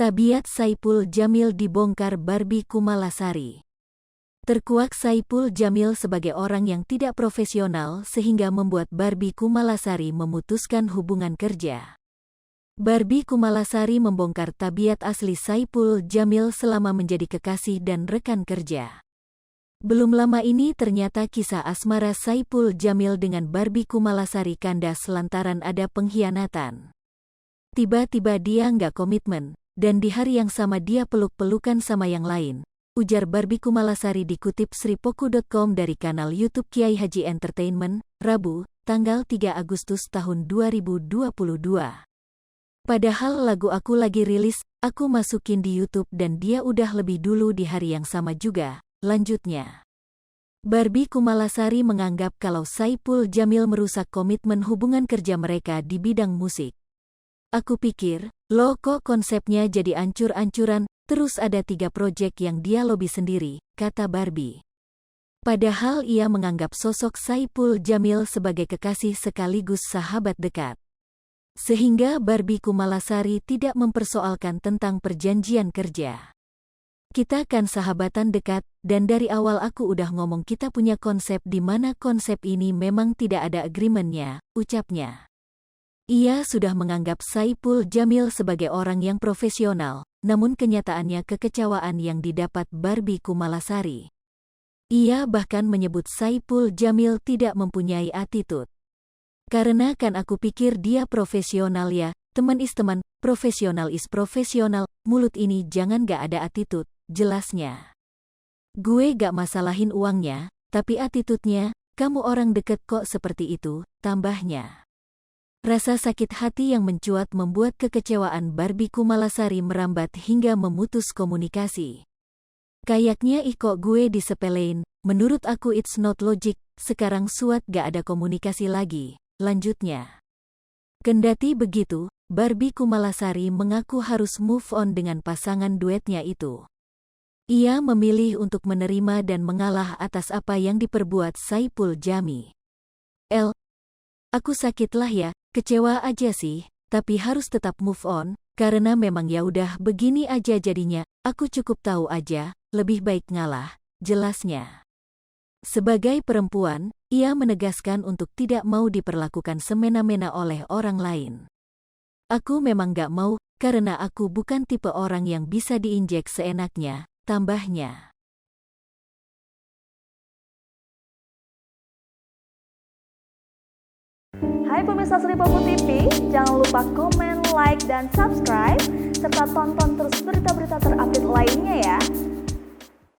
Tabiat Saipul Jamil dibongkar Barbie Kumalasari. Terkuak Saipul Jamil sebagai orang yang tidak profesional sehingga membuat Barbie Kumalasari memutuskan hubungan kerja. Barbie Kumalasari membongkar tabiat asli Saipul Jamil selama menjadi kekasih dan rekan kerja. Belum lama ini ternyata kisah asmara Saipul Jamil dengan Barbie Kumalasari kandas lantaran ada pengkhianatan. Tiba-tiba dia nggak komitmen, dan di hari yang sama dia peluk-pelukan sama yang lain, ujar Barbie Kumalasari dikutip sripoku.com dari kanal YouTube Kiai Haji Entertainment, Rabu, tanggal 3 Agustus tahun 2022. Padahal lagu aku lagi rilis, aku masukin di YouTube dan dia udah lebih dulu di hari yang sama juga, lanjutnya. Barbie Kumalasari menganggap kalau Saipul Jamil merusak komitmen hubungan kerja mereka di bidang musik. Aku pikir, loh kok konsepnya jadi ancur-ancuran, terus ada 3 proyek yang dia lobby sendiri, kata Barbie. Padahal ia menganggap sosok Saipul Jamil sebagai kekasih sekaligus sahabat dekat. Sehingga Barbie Kumalasari tidak mempersoalkan tentang perjanjian kerja. Kita kan sahabatan dekat, dan dari awal aku udah ngomong kita punya konsep di mana konsep ini memang tidak ada agreementnya, ucapnya. Ia sudah menganggap Saipul Jamil sebagai orang yang profesional, namun kenyataannya kekecewaan yang didapat Barbie Kumalasari. Ia bahkan menyebut Saipul Jamil tidak mempunyai attitude. Karena kan aku pikir dia profesional ya, teman is teman, profesional is profesional, mulut ini jangan gak ada attitude, jelasnya. Gue gak masalahin uangnya, tapi attitude-nya, kamu orang deket kok seperti itu, tambahnya. Rasa sakit hati yang mencuat membuat kekecewaan Barbie Kumalasari merambat hingga memutus komunikasi. Kayaknya kok gue disepelein, menurut aku it's not logic, sekarang suat gak ada komunikasi lagi, lanjutnya. Kendati begitu, Barbie Kumalasari mengaku harus move on dengan pasangan duetnya itu. Ia memilih untuk menerima dan mengalah atas apa yang diperbuat Saipul Jamil. Aku sakitlah ya, kecewa aja sih, tapi harus tetap move on, karena memang ya udah begini aja jadinya, aku cukup tahu aja, lebih baik ngalah, jelasnya. Sebagai perempuan, ia menegaskan untuk tidak mau diperlakukan semena-mena oleh orang lain. Aku memang gak mau, karena aku bukan tipe orang yang bisa diinjek seenaknya, tambahnya. Hai pemirsa Sripoku TV, jangan lupa komen, like, dan subscribe, serta tonton